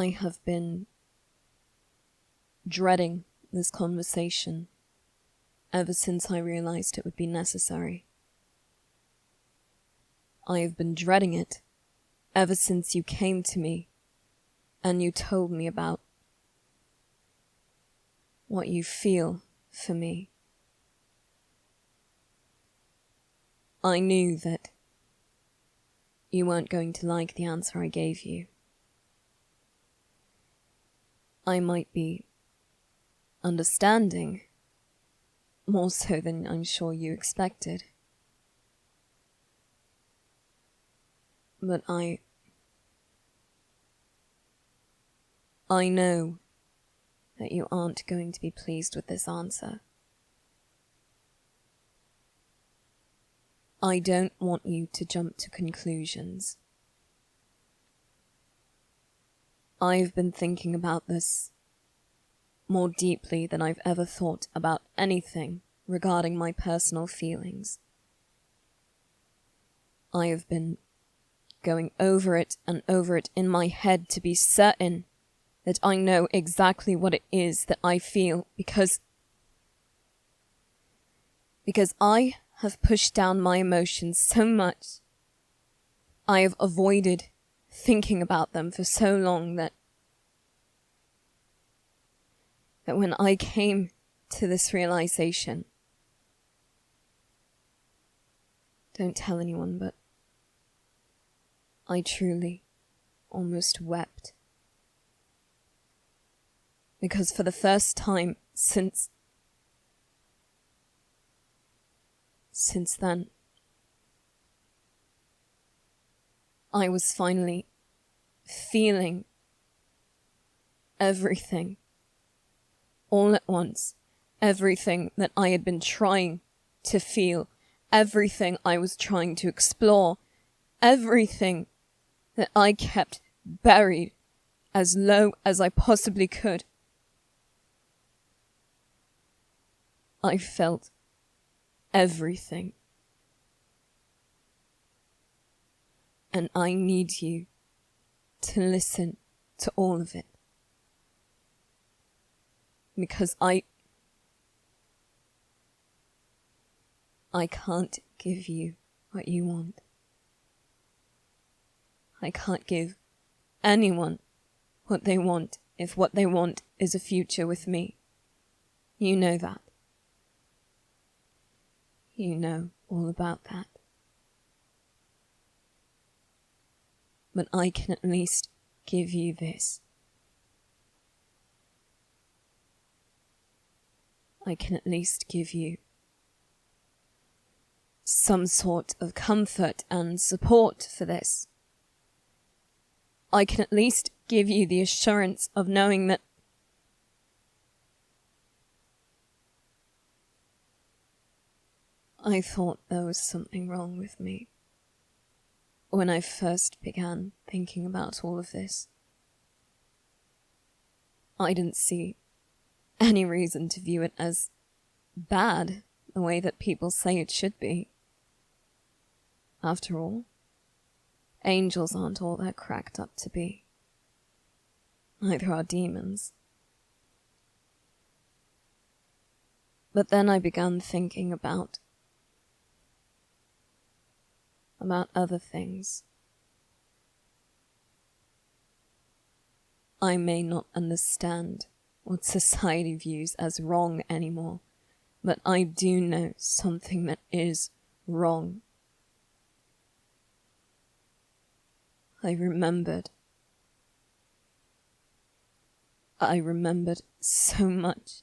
I have been dreading this conversation ever since I realized it would be necessary. I have been dreading it ever since you came to me and you told me about what you feel for me. I knew that you weren't going to like the answer I gave you. I might be understanding, more so than I'm sure you expected. But I know that you aren't going to be pleased with this answer. I don't want you to jump to conclusions. I've been thinking about this more deeply than I've ever thought about anything regarding my personal feelings. I have been going over it and over it in my head to be certain that I know exactly what it is that I feel because I have pushed down my emotions so much. I have avoided thinking about them for so long that when I came to this realization, don't tell anyone, but I truly almost wept. Because for the first time since then, I was finally feeling everything all at once, everything that I had been trying to feel, everything I was trying to explore, everything that I kept buried as low as I possibly could. I felt everything. And I need you to listen to all of it. Because I can't give you what you want. I can't give anyone what they want if what they want is a future with me. You know that. You know all about that. But I can at least give you this. I can at least give you some sort of comfort and support for this. I can at least give you the assurance of knowing that I thought there was something wrong with me when I first began thinking about all of this. I didn't see any reason to view it as bad the way that people say it should be. After all, angels aren't all they're cracked up to be. Neither are demons. But then I began thinking about other things. I may not understand what society views as wrong anymore, but I do know something that is wrong. I remembered so much.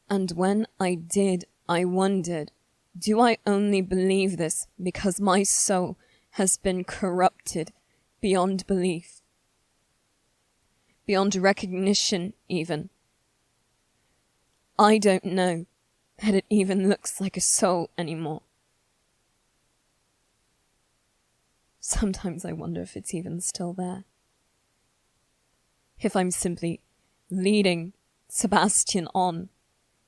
And when I did, I wondered, do I only believe this because my soul has been corrupted beyond belief? Beyond recognition, even. I don't know that it even looks like a soul anymore. Sometimes I wonder if it's even still there. If I'm simply leading Sebastian on,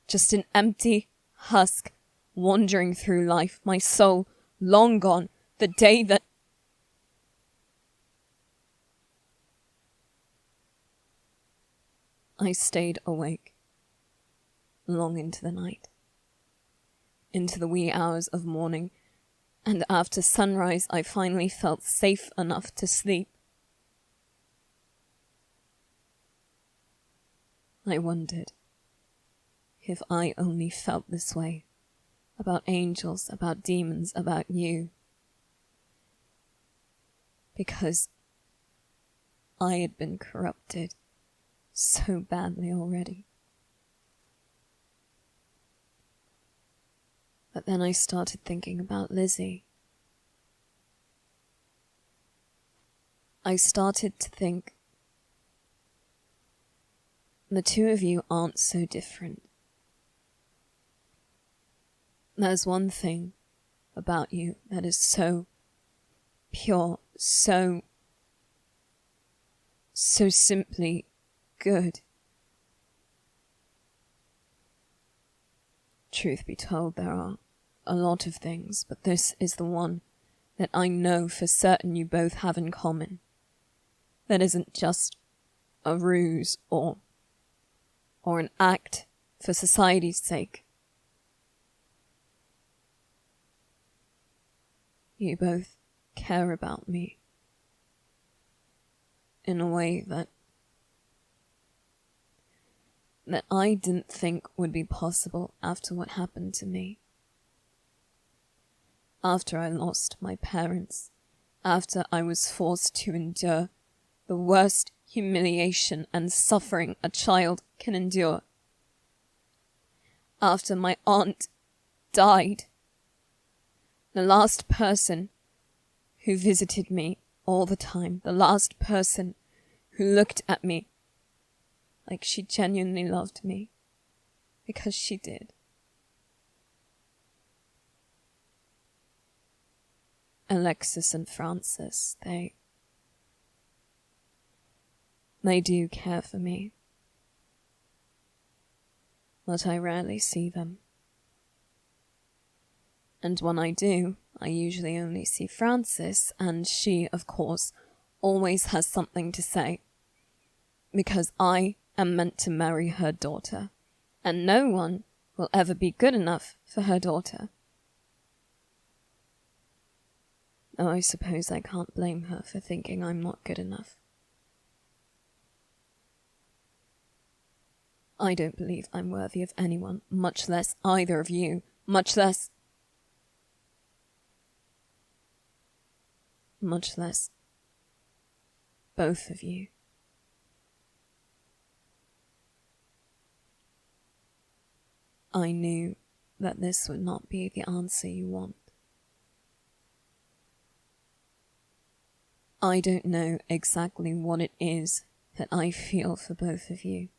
just an empty husk wandering through life, my soul long gone, the day that I stayed awake long into the night, into the wee hours of morning, and after sunrise I finally felt safe enough to sleep. I wondered if I only felt this way about angels, about demons, about you, because I had been corrupted so badly already. But then I started thinking about Lizzie. I started to think the two of you aren't so different. There's one thing about you that is so pure, so simply good. Truth be told, there are a lot of things, but this is the one that I know for certain you both have in common. That isn't just a ruse or an act for society's sake. You both care about me in a way that I didn't think would be possible after what happened to me. After I lost my parents, after I was forced to endure the worst humiliation and suffering a child can endure. After my aunt died, the last person who visited me all the time, the last person who looked at me like she genuinely loved me, because she did. Alexis and Francis, they do care for me, but I rarely see them. And when I do, I usually only see Francis, and she, of course, always has something to say, because I am meant to marry her daughter, and no one will ever be good enough for her daughter. Oh, I suppose I can't blame her for thinking I'm not good enough. I don't believe I'm worthy of anyone, much less either of you, much less both of you. I knew that this would not be the answer you want. I don't know exactly what it is that I feel for both of you.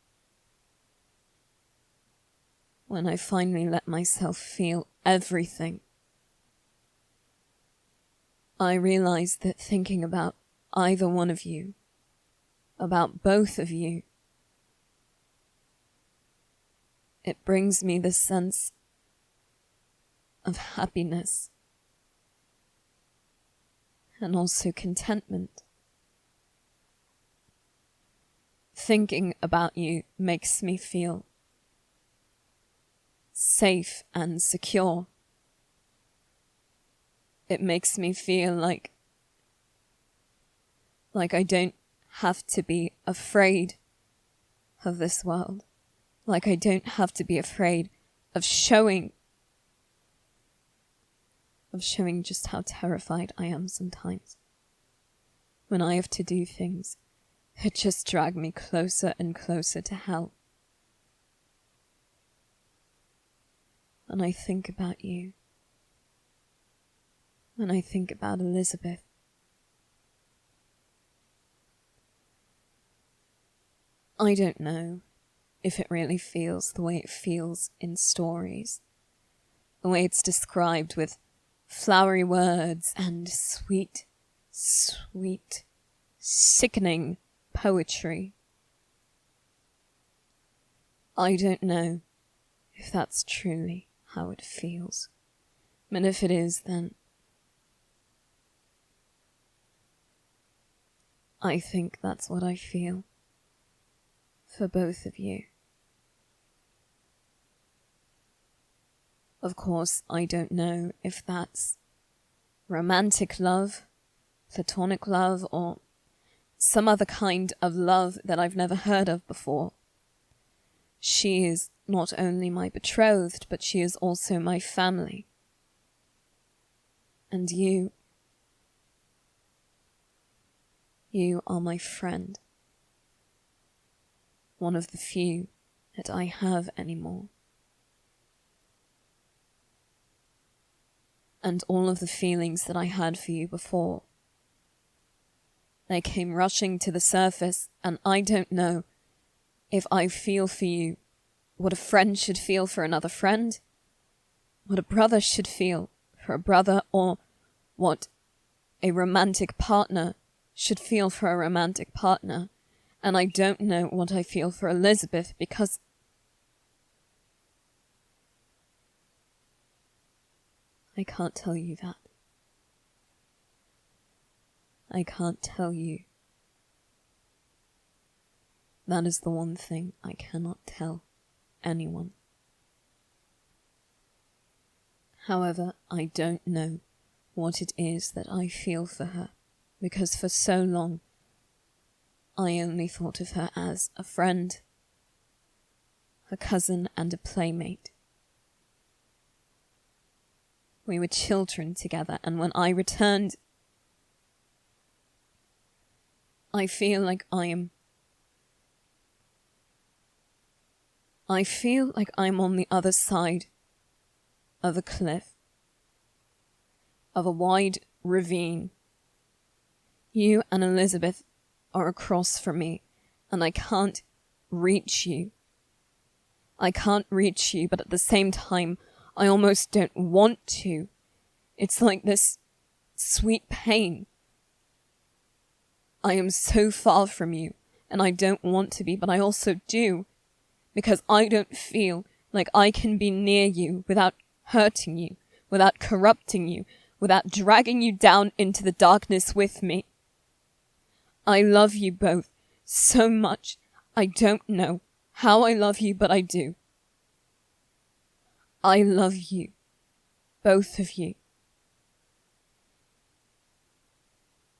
When I finally let myself feel everything, I realized that thinking about either one of you, about both of you, it brings me the sense of happiness and also contentment. Thinking about you makes me feel safe and secure. It makes me feel like I don't have to be afraid of this world. Like I don't have to be afraid of showing just how terrified I am sometimes. When I have to do things that just drag me closer and closer to hell. When I think about you, when I think about Elizabeth, I don't know if it really feels the way it feels in stories, the way it's described with flowery words and sweet, sickening poetry. I don't know if that's truly how it feels. And if it is, then I think that's what I feel. for both of you. Of course, I don't know if that's romantic love, platonic love, or some other kind of love that I've never heard of before. She is not only my betrothed, but she is also my family. And you are my friend. One of the few that I have anymore. And all of the feelings that I had for you before, they came rushing to the surface, and I don't know if I feel for you what a friend should feel for another friend, what a brother should feel for a brother, or what a romantic partner should feel for a romantic partner. And I don't know what I feel for Elizabeth, because I can't tell you that. I can't tell you. That is the one thing I cannot tell anyone. However, I don't know what it is that I feel for her, because for so long I only thought of her as a friend, a cousin, and a playmate. We were children together, and when I returned, I feel like I'm on the other side of a cliff, of a wide ravine. You and Elizabeth are across from me, and I can't reach you. I can't reach you, but at the same time, I almost don't want to. It's like this sweet pain. I am so far from you, and I don't want to be, but I also do, because I don't feel like I can be near you without hurting you, without corrupting you, without dragging you down into the darkness with me. I love you both so much. I don't know how I love you, but I do. I love you, both of you.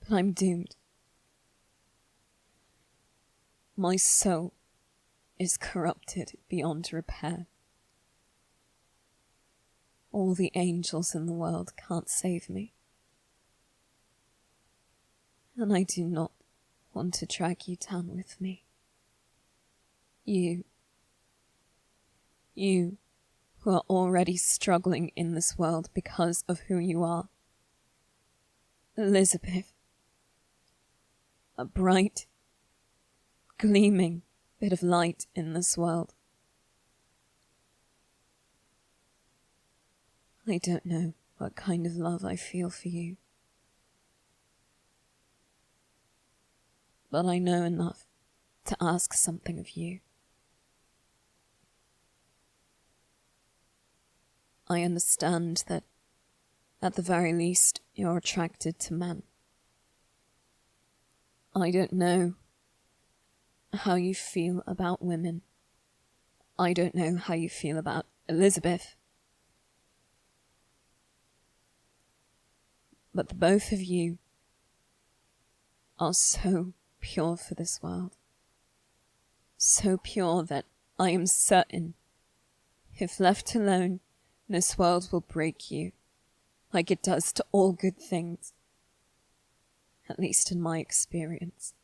But I'm doomed. My soul is corrupted beyond repair. All the angels in the world can't save me. And I do not want to drag you down with me. You who are already struggling in this world because of who you are. Elizabeth, a bright, gleaming bit of light in this world. I don't know what kind of love I feel for you, but I know enough to ask something of you. I understand that, at the very least, you're attracted to men. I don't know how you feel about women. I don't know how you feel about Elizabeth. But the both of you are so pure for this world. So pure that I am certain, if left alone, this world will break you, like it does to all good things, at least in my experience.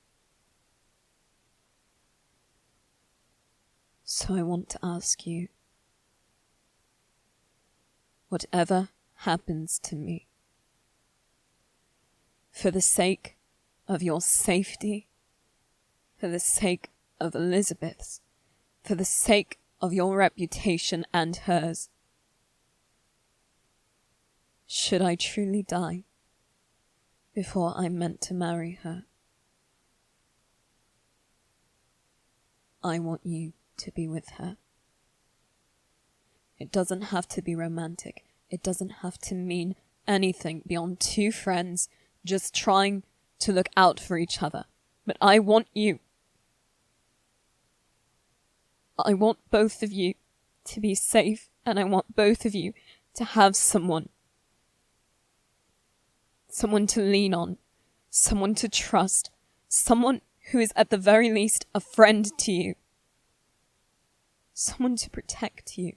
So I want to ask you, whatever happens to me, for the sake of your safety, for the sake of Elizabeth's, for the sake of your reputation and hers, should I truly die before I'm meant to marry her, I want you to be with her. It doesn't have to be romantic. It doesn't have to mean anything beyond two friends just trying to look out for each other. But I want you. I want both of you to be safe, and I want both of you to have someone. Someone to lean on, someone to trust, someone who is at the very least a friend to you. Someone to protect you.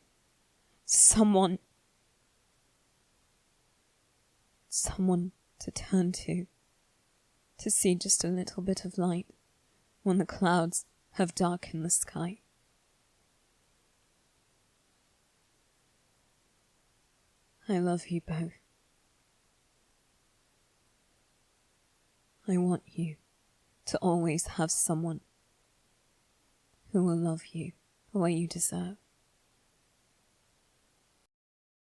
Someone to turn to see just a little bit of light when the clouds have darkened the sky. I love you both. I want you to always have someone who will love you the way you deserve.